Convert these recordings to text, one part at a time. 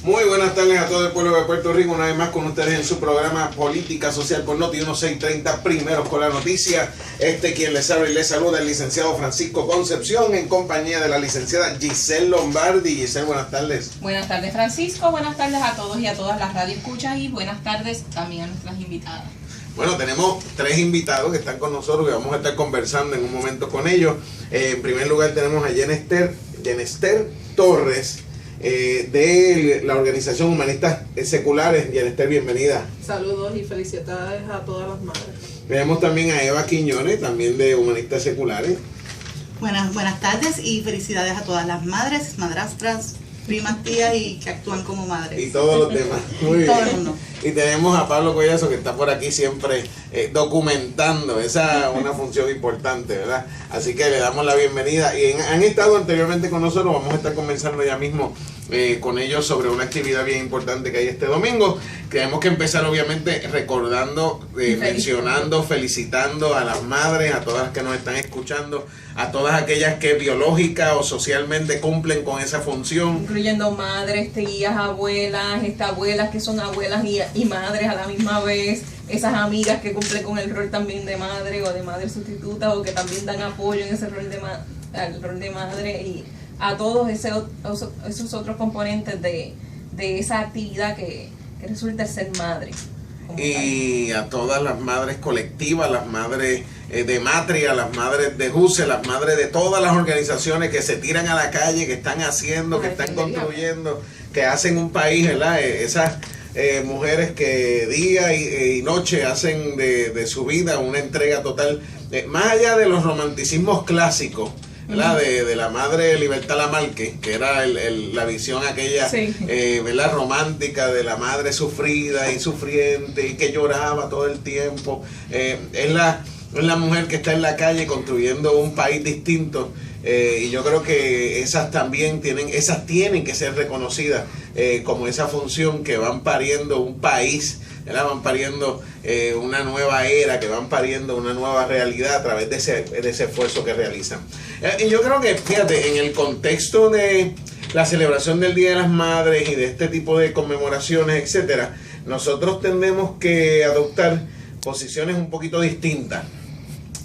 Muy buenas tardes a todo el pueblo de Puerto Rico, una vez más con ustedes en su programa Política Social por Noti 1630, primeros con la noticia. Quien les habla y les saluda, el licenciado Francisco Concepción, en compañía de la licenciada Giselle Lombardi. Giselle, buenas tardes. Buenas tardes, Francisco, buenas tardes a todos y a todas las radioescuchas y buenas tardes también a nuestras invitadas. Bueno, tenemos 3 invitados que están con nosotros, que vamos a estar conversando en un momento con ellos. En primer lugar tenemos a Jenester Torres, de la organización Humanistas Seculares. Jenester, bienvenida. Saludos y felicidades a todas las madres. Tenemos también a Eva Quiñones, también de Humanistas Seculares. Buenas tardes y felicidades a todas las madres, madrastras, primas, tías y que actúan como madres. Y todos los demás. Muy bien. Todo el mundo. Y tenemos a Pablo Collazo, que está por aquí siempre documentando. Esa es una función importante, ¿verdad? Así que le damos la bienvenida. Y han estado anteriormente con nosotros, vamos a estar conversando ya mismo con ellos sobre una actividad bien importante que hay este domingo. Tenemos que empezar obviamente recordando, mencionando, felicitando a las madres, a todas las que nos están escuchando, a todas aquellas que biológica o socialmente cumplen con esa función. Incluyendo madres, tías, abuelas, abuelas que son abuelas y madres a la misma vez, esas amigas que cumplen con el rol también de madre o de madre sustituta o que también dan apoyo en ese rol al rol de madre, y a todos esos otros componentes de esa actividad que resulta ser madre. Y a todas las madres colectivas, las madres de Matria, las madres de JUSE, las madres de todas las organizaciones que se tiran a la calle, que están haciendo, que están construyendo, que hacen un país, ¿verdad? Esas mujeres que día y noche hacen de su vida una entrega total, más allá de los romanticismos clásicos, ¿verdad? De la madre Libertad Lamarque, que era la visión aquella, sí, ¿verdad? Romántica de la madre sufrida y sufriente y que lloraba todo el tiempo. Es la mujer que está en la calle construyendo un país distinto, y yo creo que esas tienen que ser reconocidas como esa función, que van pariendo un país, ¿verdad? Van pariendo una nueva era, que van pariendo una nueva realidad a través de ese esfuerzo que realizan. Y yo creo que, fíjate, en el contexto de la celebración del Día de las Madres y de este tipo de conmemoraciones, etcétera, nosotros tendemos que adoptar posiciones un poquito distintas,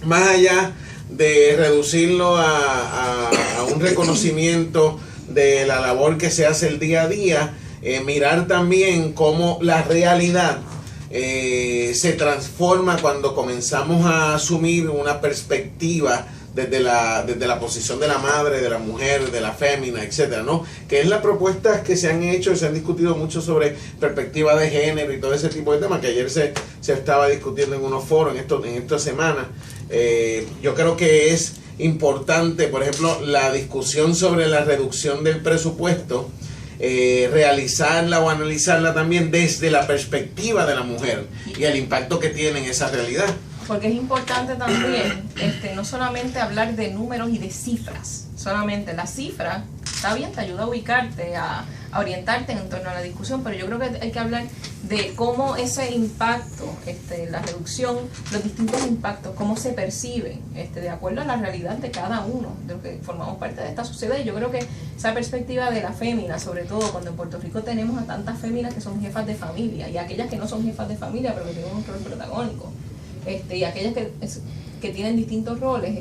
más allá de reducirlo a un reconocimiento de la labor que se hace el día a día. Mirar también cómo la realidad se transforma cuando comenzamos a asumir una perspectiva desde la posición de la madre, de la mujer, de la fémina, etcétera, ¿no? Que es las propuestas que se han hecho, se han discutido mucho sobre perspectiva de género y todo ese tipo de temas, que ayer se estaba discutiendo en unos foros en esta semana. Yo creo que es importante, por ejemplo, la discusión sobre la reducción del presupuesto, realizarla o analizarla también desde la perspectiva de la mujer y el impacto que tiene en esa realidad. Porque es importante también no solamente hablar de números y de cifras, solamente la cifra, está bien, te ayuda a ubicarte, a orientarte en torno a la discusión, pero yo creo que hay que hablar de cómo ese impacto, la reducción, los distintos impactos, cómo se perciben, de acuerdo a la realidad de cada uno, de los que formamos parte de esta sociedad. Y yo creo que esa perspectiva de la fémina, sobre todo cuando en Puerto Rico tenemos a tantas féminas que son jefas de familia, y aquellas que no son jefas de familia, pero que tienen un rol protagónico, y aquellas que tienen distintos roles,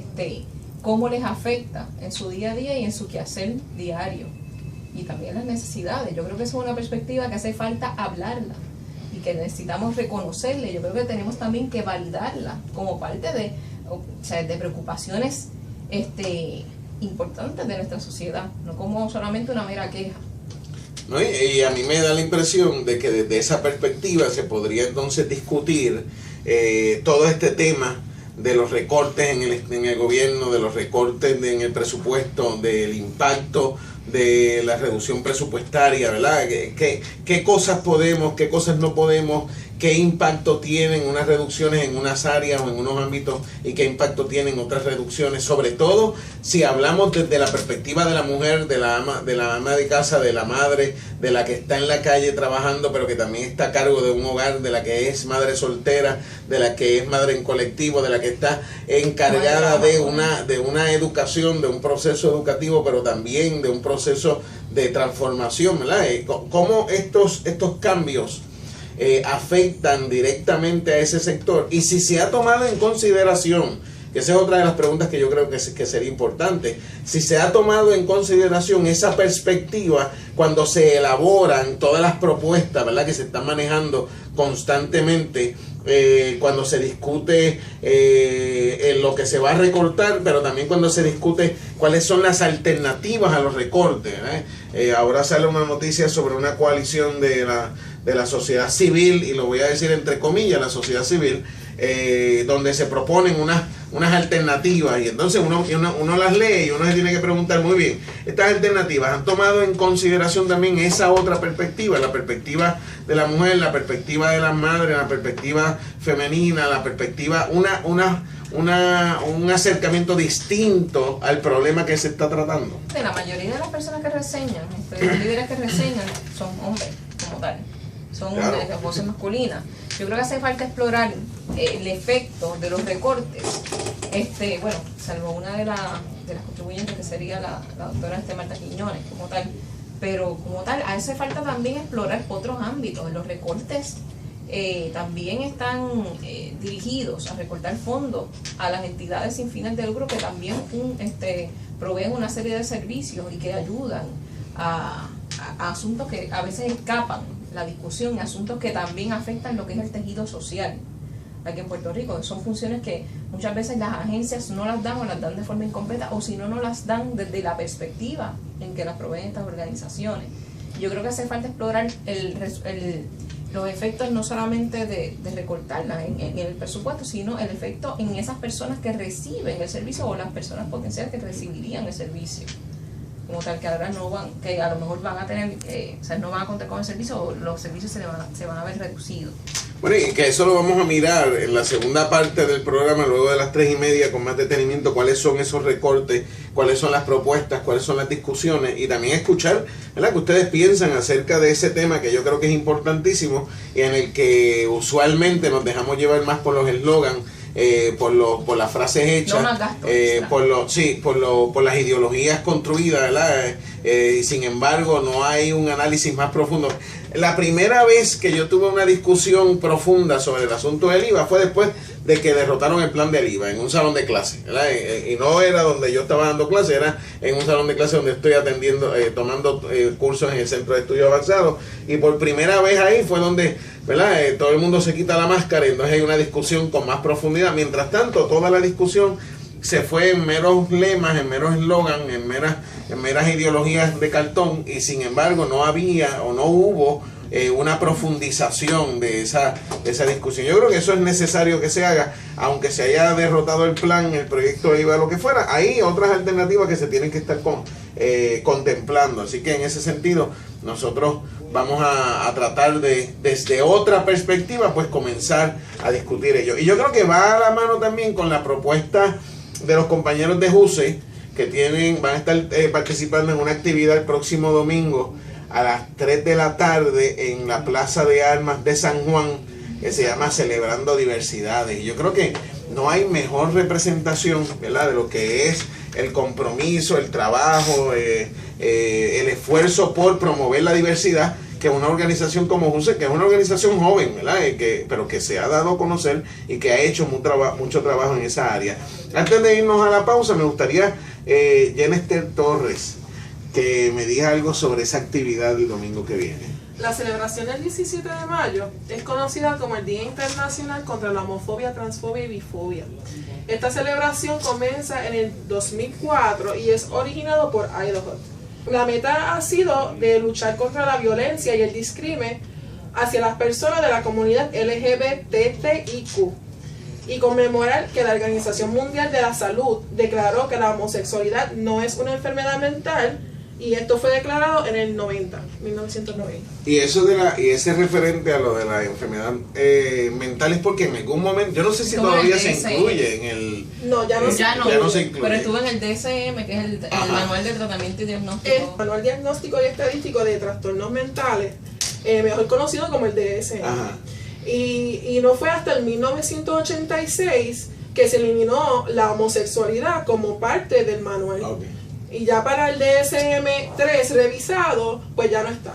cómo les afecta en su día a día y en su quehacer diario, y también las necesidades. Yo creo que esa es una perspectiva que hace falta hablarla y que necesitamos reconocerla. Yo creo que tenemos también que validarla como parte de preocupaciones importantes de nuestra sociedad, no como solamente una mera queja. ¿No? Y a mí me da la impresión de que desde esa perspectiva se podría entonces discutir todo este tema de los recortes en el gobierno, de los recortes en el presupuesto, del impacto de la reducción presupuestaria, ¿verdad? ¿Qué cosas podemos, qué cosas no podemos, qué impacto tienen unas reducciones en unas áreas o en unos ámbitos y qué impacto tienen otras reducciones? Sobre todo si hablamos desde la perspectiva de la mujer, de la ama de casa, de la madre, de la que está en la calle trabajando pero que también está a cargo de un hogar, de la que es madre soltera, de la que es madre en colectivo, de la que está encargada de una educación, de un proceso educativo, pero también de un proceso proceso de transformación, ¿verdad? Cómo estos cambios afectan directamente a ese sector y si se ha tomado en consideración, que esa es otra de las preguntas que yo creo que sería importante, si se ha tomado en consideración esa perspectiva cuando se elaboran todas las propuestas, ¿verdad?, que se están manejando constantemente, cuando se discute en lo que se va a recortar, pero también cuando se discute cuáles son las alternativas a los recortes, ahora sale una noticia sobre una coalición de la sociedad civil, y lo voy a decir entre comillas, la sociedad civil, donde se proponen unas alternativas, y entonces uno las lee y uno se tiene que preguntar, muy bien, estas alternativas han tomado en consideración también esa otra perspectiva, la perspectiva de la mujer, la perspectiva de las madres, la perspectiva femenina, la perspectiva, un acercamiento distinto al problema que se está tratando. La mayoría de las personas que reseñan, los líderes que reseñan, son hombres como tal, son hombres de voces masculinas. Yo creo que hace falta explorar el efecto de los recortes, bueno, salvo una de las contribuyentes que sería la doctora Marta Quiñones como tal, pero como tal hace falta también explorar otros ámbitos. Los recortes también están dirigidos a recortar fondos a las entidades sin fines de lucro que también proveen una serie de servicios y que ayudan a asuntos que a veces escapan la discusión, asuntos que también afectan lo que es el tejido social aquí en Puerto Rico. Son funciones que muchas veces las agencias no las dan o las dan de forma incompleta, o si no, no las dan desde la perspectiva en que las proveen estas organizaciones. Yo creo que hace falta explorar los efectos no solamente de recortarlas en el presupuesto, sino el efecto en esas personas que reciben el servicio o las personas potenciales que recibirían el servicio. Como tal, que ahora que a lo mejor van a tener, no van a contar con el servicio, o los servicios se van a ver reducidos. Bueno, y que eso lo vamos a mirar en la segunda parte del programa, luego de las 3:30, con más detenimiento, cuáles son esos recortes, cuáles son las propuestas, cuáles son las discusiones, y también escuchar, ¿verdad?, que ustedes piensan acerca de ese tema que yo creo que es importantísimo y en el que usualmente nos dejamos llevar más por los eslogans, por las frases hechas, por las ideologías construidas, ¿verdad? Y sin embargo no hay un análisis más profundo. La primera vez que yo tuve una discusión profunda sobre el asunto del IVA fue después de que derrotaron el plan del IVA en un salón de clase, ¿verdad? Y no era donde yo estaba dando clase, era en un salón de clase donde estoy atendiendo, tomando cursos en el Centro de Estudios Avanzados, y por primera vez ahí fue donde, ¿verdad?, todo el mundo se quita la máscara y entonces hay una discusión con más profundidad. Mientras tanto, toda la discusión se fue en meros lemas, en meros eslogan, en meras ideologías de cartón, y sin embargo no había o no hubo una profundización de esa discusión. Yo creo que eso es necesario que se haga, aunque se haya derrotado el plan, el proyecto de IVA, lo que fuera. Hay otras alternativas que se tienen que estar contemplando. Así que en ese sentido nosotros vamos a tratar de, desde otra perspectiva, pues comenzar a discutir ello. Y yo creo que va a la mano también con la propuesta de los compañeros de JUSE, que van a estar participando en una actividad el próximo domingo a las 3 de la tarde en la Plaza de Armas de San Juan, que se llama Celebrando Diversidades. Y yo creo que no hay mejor representación, ¿verdad?, de lo que es el compromiso, el trabajo, el esfuerzo por promover la diversidad, que una organización como JUSE, que es una organización joven, ¿verdad?, pero que se ha dado a conocer y que ha hecho mucho trabajo en esa área. Antes de irnos a la pausa, me gustaría, Jenester Torres, que me diga algo sobre esa actividad del domingo que viene. La celebración del 17 de mayo es conocida como el Día Internacional contra la Homofobia, Transfobia y Bifobia. Esta celebración comienza en el 2004 y es originado por Idaho. La meta ha sido de luchar contra la violencia y el discrimen hacia las personas de la comunidad LGBTIQ y conmemorar que la Organización Mundial de la Salud declaró que la homosexualidad no es una enfermedad mental, y esto fue declarado en el 1990. Y ese referente a lo de la enfermedad mental es porque en algún momento, yo no sé si todavía se incluye en el... No, ya no se incluye. Pero estuvo en el DSM, que es el Manual de Tratamiento y Diagnóstico. El Manual Diagnóstico y Estadístico de Trastornos Mentales, mejor conocido como el DSM. Ajá. Y no fue hasta el 1986 que se eliminó la homosexualidad como parte del manual. Okay. Y ya para el DSM-3 revisado, pues ya no está.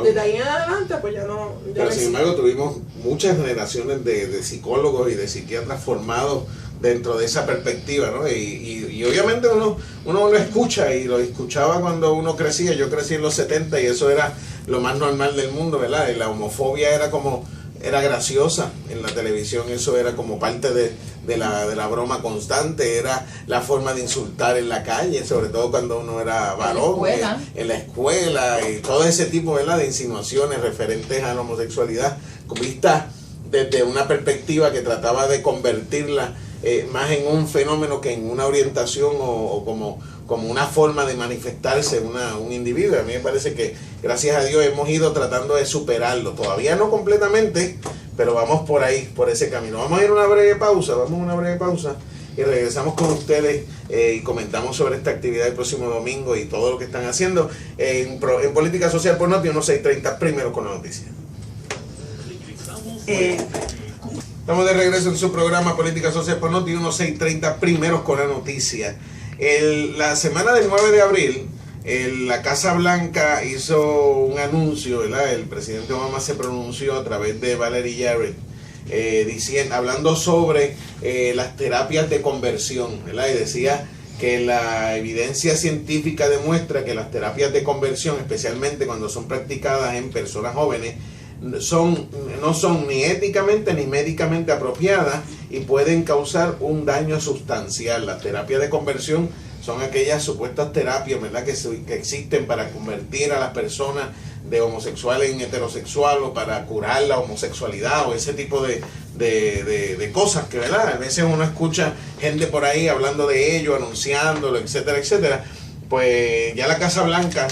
Desde ahí en adelante, pues ya no. Ya pero no sin embargo, tuvimos muchas generaciones de psicólogos y de psiquiatras formados dentro de esa perspectiva, ¿no? Y obviamente uno lo escucha, y lo escuchaba cuando uno crecía. Yo crecí en los 70 y eso era lo más normal del mundo, ¿verdad? Y la homofobia era graciosa en la televisión, eso era como parte de la broma constante, era la forma de insultar en la calle, sobre todo cuando uno era varón, en la escuela, y todo ese tipo, ¿verdad?, de insinuaciones referentes a la homosexualidad, vistas desde una perspectiva que trataba de convertirla más en un fenómeno que en una orientación o como una forma de manifestarse un individuo. A mí me parece que, gracias a Dios, hemos ido tratando de superarlo. Todavía no completamente, pero vamos por ahí, por ese camino. Vamos a ir a una breve pausa, y regresamos con ustedes y comentamos sobre esta actividad el próximo domingo y todo lo que están haciendo en Política Social por Noti 1630, primero con la noticia. Estamos de regreso en su programa Política Social por Noti 1630, primeros con la noticia. La semana del 9 de abril, la Casa Blanca hizo un anuncio, ¿verdad? El presidente Obama se pronunció a través de Valerie Jarrett, hablando sobre las terapias de conversión, ¿verdad? Y decía que la evidencia científica demuestra que las terapias de conversión, especialmente cuando son practicadas en personas jóvenes, no son ni éticamente ni médicamente apropiadas y pueden causar un daño sustancial. Las terapias de conversión son aquellas supuestas terapias, ¿verdad?, que existen para convertir a las personas de homosexual en heterosexual, o para curar la homosexualidad, o ese tipo de cosas que, ¿verdad?, a veces uno escucha gente por ahí hablando de ello, anunciándolo, etcétera, etcétera. Pues ya la Casa Blanca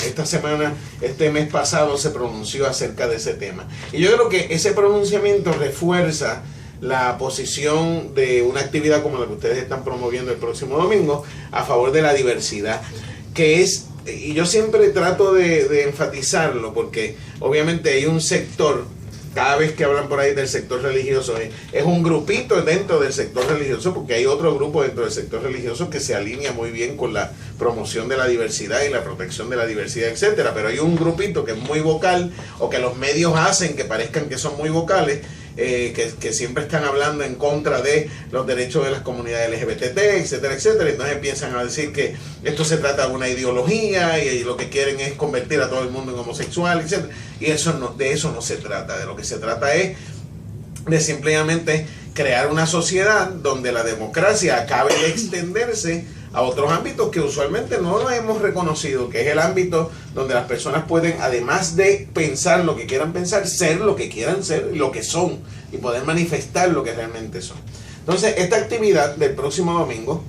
este mes pasado se pronunció acerca de ese tema. Y yo creo que ese pronunciamiento refuerza la posición de una actividad como la que ustedes están promoviendo el próximo domingo a favor de la diversidad, que es, y yo siempre trato de enfatizarlo, porque obviamente hay un sector, cada vez que hablan por ahí del sector religioso, es un grupito dentro del sector religioso, porque hay otro grupo dentro del sector religioso que se alinea muy bien con la promoción de la diversidad y la protección de la diversidad, etcétera. Pero hay un grupito que es muy vocal, o que los medios hacen que parezcan que son muy vocales, que siempre están hablando en contra de los derechos de las comunidades LGBT, etcétera, etcétera. Entonces empiezan a decir que esto se trata de una ideología y lo que quieren es convertir a todo el mundo en homosexual, etcétera. Y de eso no se trata. De lo que se trata es de simplemente crear una sociedad donde la democracia acabe de extenderse a otros ámbitos que usualmente no lo hemos reconocido, que es el ámbito donde las personas pueden, además de pensar lo que quieran pensar, ser lo que quieran ser, lo que son, y poder manifestar lo que realmente son. Entonces, esta actividad del próximo domingo,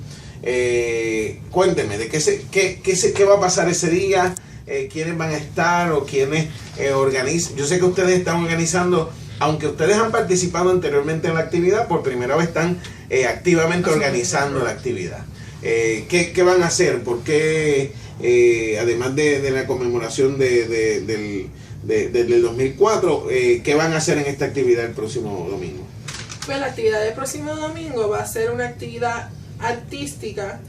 cuéntenme, ¿de qué va a pasar ese día? ¿Quiénes van a estar o quiénes organizan? Yo sé que ustedes están organizando, aunque ustedes han participado anteriormente en la actividad, por primera vez están activamente organizando la actividad. ¿Qué van a hacer? ¿Por qué, además de la conmemoración del 2004, qué van a hacer en esta actividad el próximo domingo? Pues la actividad del próximo domingo va a ser una actividad artística.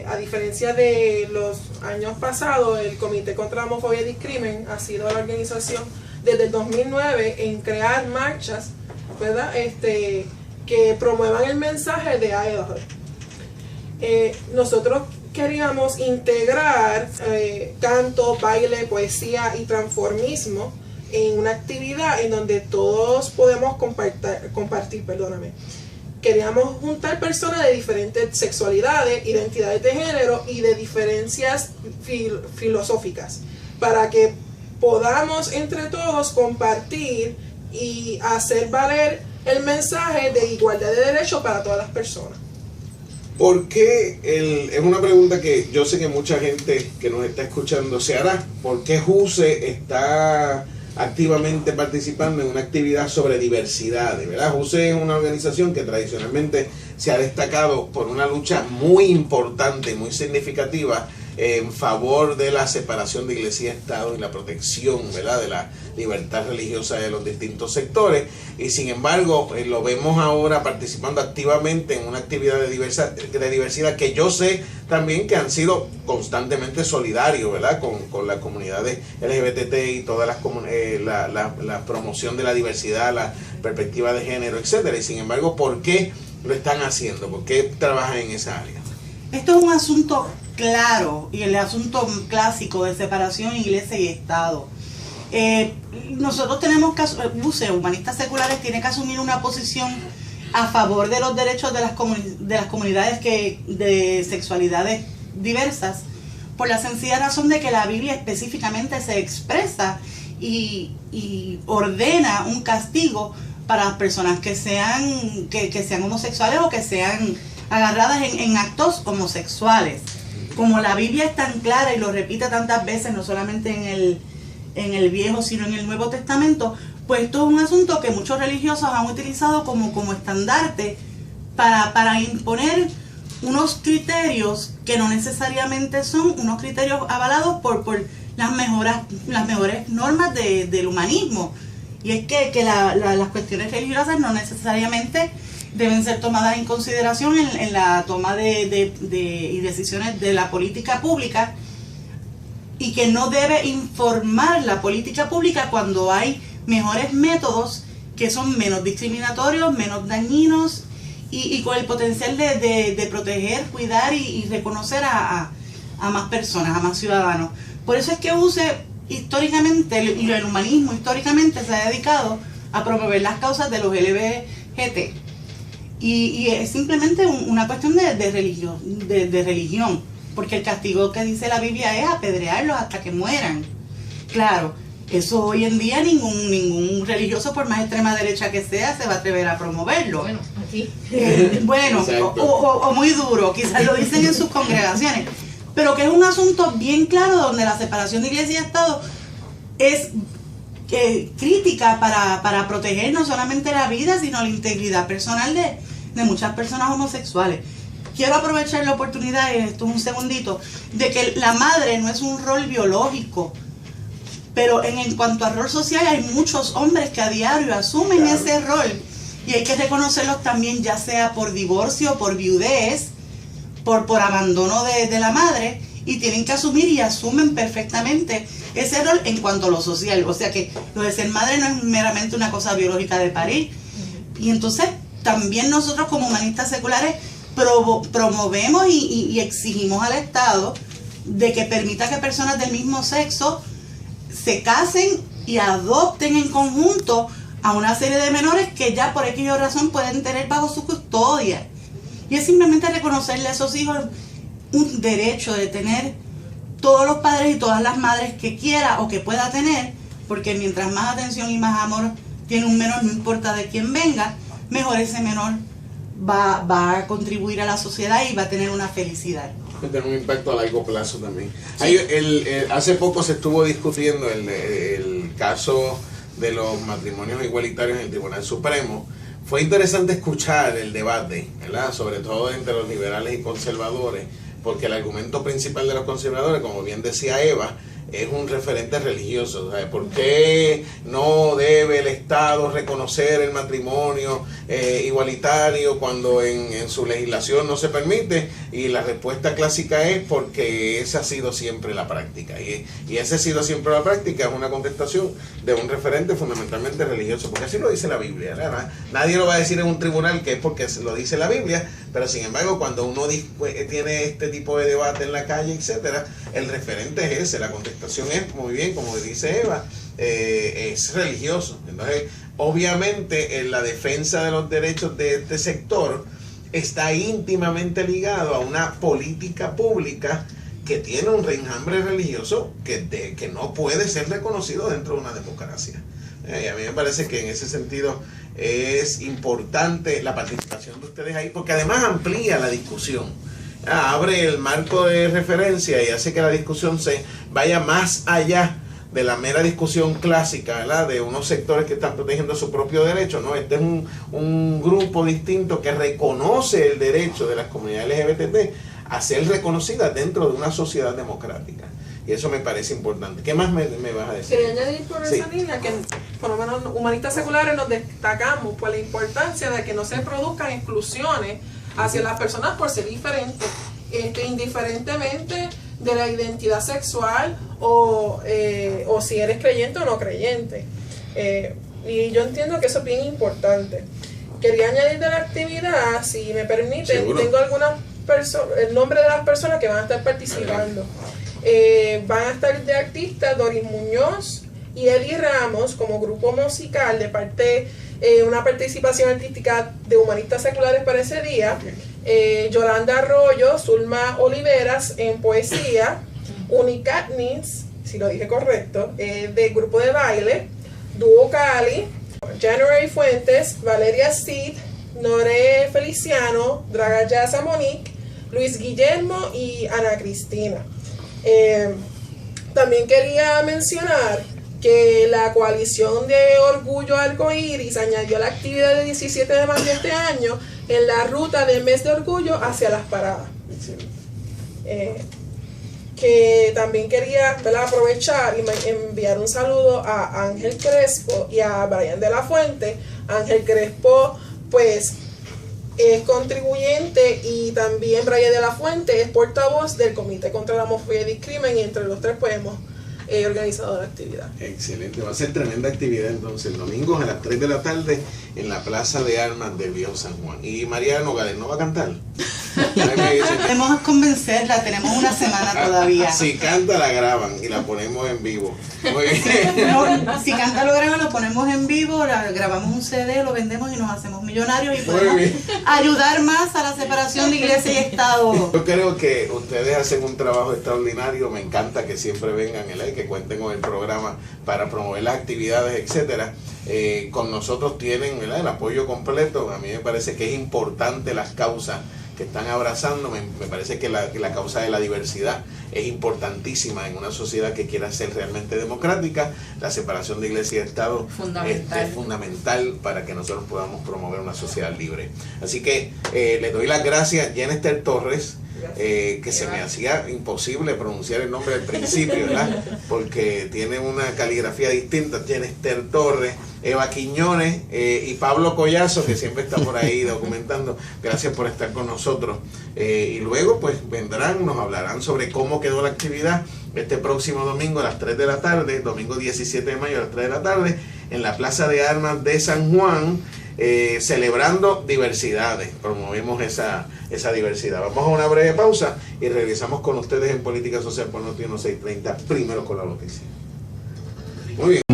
A diferencia de los años pasados, el Comité contra la Homofobia y Discrimen ha sido la organización desde el 2009 en crear marchas, ¿verdad?, que promuevan el mensaje de ILHOD. Nosotros queríamos integrar canto, baile, poesía y transformismo en una actividad en donde todos podemos compartir. Queríamos juntar personas de diferentes sexualidades, identidades de género y de diferencias filosóficas, para que podamos entre todos compartir y hacer valer el mensaje de igualdad de derechos para todas las personas. ¿Por qué? Es una pregunta que yo sé que mucha gente que nos está escuchando se hará. ¿Por qué JUSE está activamente participando en una actividad sobre diversidad? ¿Verdad? JUSE es una organización que tradicionalmente se ha destacado por una lucha muy importante, muy significativa en favor de la separación de iglesia y Estado y la protección, ¿verdad?, de la libertad religiosa de los distintos sectores, y sin embargo lo vemos ahora participando activamente en una actividad de diversidad que yo sé también que han sido constantemente solidarios, ¿verdad?, con las comunidades LGBT y toda la promoción de la diversidad, la perspectiva de género, etcétera. Y sin embargo, ¿por qué lo están haciendo? ¿Por qué trabajan en esa área? Esto es un asunto claro y el asunto clásico de separación iglesia y Estado. Nosotros tenemos que, UCE, Humanistas Seculares, tiene que asumir una posición a favor de los derechos de las comunidades de sexualidades diversas, por la sencilla razón de que la Biblia específicamente se expresa y ordena un castigo para las personas que sean homosexuales o que sean agarradas en actos homosexuales. Como la Biblia es tan clara y lo repite tantas veces, no solamente en el Viejo, sino en el Nuevo Testamento, pues esto es un asunto que muchos religiosos han utilizado como estandarte para imponer unos criterios que no necesariamente son unos criterios avalados por las mejores normas del humanismo. Y es que las cuestiones religiosas no necesariamente deben ser tomadas en consideración en la toma y decisiones de la política pública, y que no debe informar la política pública cuando hay mejores métodos que son menos discriminatorios, menos dañinos y con el potencial de proteger, cuidar y reconocer a más personas, a más ciudadanos. Por eso es que UCE históricamente, y el humanismo históricamente se ha dedicado a promover las causas de los LGBT. Y es simplemente una cuestión de religión, porque el castigo que dice la Biblia es apedrearlos hasta que mueran. Claro, eso hoy en día ningún religioso, por más extrema derecha que sea, se va a atrever a promoverlo. Bueno, aquí. Bueno, o muy duro, quizás lo dicen en sus congregaciones, pero que es un asunto bien claro donde la separación de iglesia y Estado es crítica para proteger no solamente la vida, sino la integridad personal de muchas personas homosexuales. Quiero aprovechar la oportunidad, esto un segundito, de que la madre no es un rol biológico, pero en cuanto a rol social hay muchos hombres que a diario asumen ese rol, y hay que reconocerlos también, ya sea por divorcio, por viudez, por abandono de la madre, y tienen que asumir y asumen perfectamente ese rol en cuanto a lo social. O sea que lo de ser madre no es meramente una cosa biológica de parir. Y entonces también nosotros como humanistas seculares promovemos y exigimos al Estado de que permita que personas del mismo sexo se casen y adopten en conjunto a una serie de menores que ya por aquella razón pueden tener bajo su custodia. Y es simplemente reconocerle a esos hijos un derecho de tener todos los padres y todas las madres que quiera o que pueda tener, porque mientras más atención y más amor tiene un menor, no importa de quién venga, mejor ese menor va a contribuir a la sociedad y va a tener una felicidad. Va a tener un impacto a largo plazo también. Sí. Hace poco se estuvo discutiendo el caso de los matrimonios igualitarios en el Tribunal Supremo. Fue interesante escuchar el debate, ¿verdad?, sobre todo entre los liberales y conservadores, porque el argumento principal de los conservadores, como bien decía Eva, es un referente religioso. ¿Sabes? ¿Por qué no debe el Estado reconocer el matrimonio igualitario cuando en su legislación no se permite? Y la respuesta clásica es porque esa ha sido siempre la práctica. Y esa ha sido siempre la práctica, es una contestación de un referente fundamentalmente religioso, porque así lo dice la Biblia, ¿verdad? Nadie lo va a decir en un tribunal que es porque lo dice la Biblia, pero sin embargo cuando uno tiene este tipo de debate en la calle, etcétera, el referente es ese, la contestación es, muy bien, como dice Eva, es religioso. Entonces, obviamente, en la defensa de los derechos de este sector está íntimamente ligado a una política pública que tiene un reenjambre religioso que no puede ser reconocido dentro de una democracia. Y a mí me parece que en ese sentido es importante la participación de ustedes ahí, porque además amplía la discusión. Abre el marco de referencia y hace que la discusión se vaya más allá de la mera discusión clásica, ¿verdad?, de unos sectores que están protegiendo su propio derecho. No, este es un grupo distinto que reconoce el derecho de las comunidades LGBT a ser reconocidas dentro de una sociedad democrática. Y eso me parece importante. ¿Qué más me vas a decir? Quería añadir por esa línea que por lo menos humanistas seculares nos destacamos por la importancia de que no se produzcan exclusiones hacia las personas por ser diferentes, indiferentemente de la identidad sexual o si eres creyente o no creyente. Y yo entiendo que eso es bien importante. Quería añadir de la actividad, si me permiten, ¿Seguro? tengo el nombre de las personas que van a estar participando. Van a estar de artistas Doris Muñoz y Eddie Ramos como grupo musical de parte una participación artística de humanistas seculares para ese día. Yolanda Arroyo, Zulma Oliveras en poesía, Unicatnis, si lo dije correcto, de grupo de baile, Dúo Cali, January Fuentes, Valeria Cid, Nore Feliciano, Draga Yaza Monique, Luis Guillermo y Ana Cristina. También quería mencionar que la coalición de Orgullo Arcoíris añadió la actividad del 17 de mayo de este año en la ruta del mes de orgullo hacia las paradas. Que también quería aprovechar y enviar un saludo a Ángel Crespo y a Brian de la Fuente. Ángel Crespo pues es contribuyente y también Brian de la Fuente es portavoz del Comité contra la Homofobia y Discrimen, y entre los tres pues hemos organizado la actividad. Excelente, va a ser tremenda actividad entonces el domingo a las 3 de la tarde en la Plaza de Armas del Viejo San Juan. ¿Y María Nogales no va a cantar? Podemos convencerla, tenemos una semana todavía. Si canta la graban y la ponemos en vivo. Muy bien. No, si canta lo graban, lo ponemos en vivo, grabamos un CD, lo vendemos y nos hacemos millonarios y podemos ayudar más a la separación de iglesia y Estado. Yo creo que ustedes hacen un trabajo extraordinario, me encanta que siempre vengan, que cuenten con el programa para promover las actividades, etcétera. Con nosotros tienen, ¿verdad?, el apoyo completo. A mí me parece que es importante las causas que están abrazando. Me parece que la causa de la diversidad es importantísima en una sociedad que quiera ser realmente democrática. La separación de iglesia y Estado es fundamental para que nosotros podamos promover una sociedad libre. Así que le doy las gracias a Jenester Torres, que se me hacía imposible pronunciar el nombre al principio, ¿verdad?, porque tiene una caligrafía distinta. Jenester Torres, Eva Quiñones y Pablo Collazo, que siempre está por ahí documentando. Gracias por estar con nosotros. Y luego pues vendrán, nos hablarán sobre cómo quedó la actividad este próximo domingo a las 3 de la tarde, domingo 17 de mayo a las 3 de la tarde, en la Plaza de Armas de San Juan, celebrando diversidades. Promovemos esa diversidad. Vamos a una breve pausa y regresamos con ustedes en Política Social por Noti 1630, primero con la noticia. Muy bien.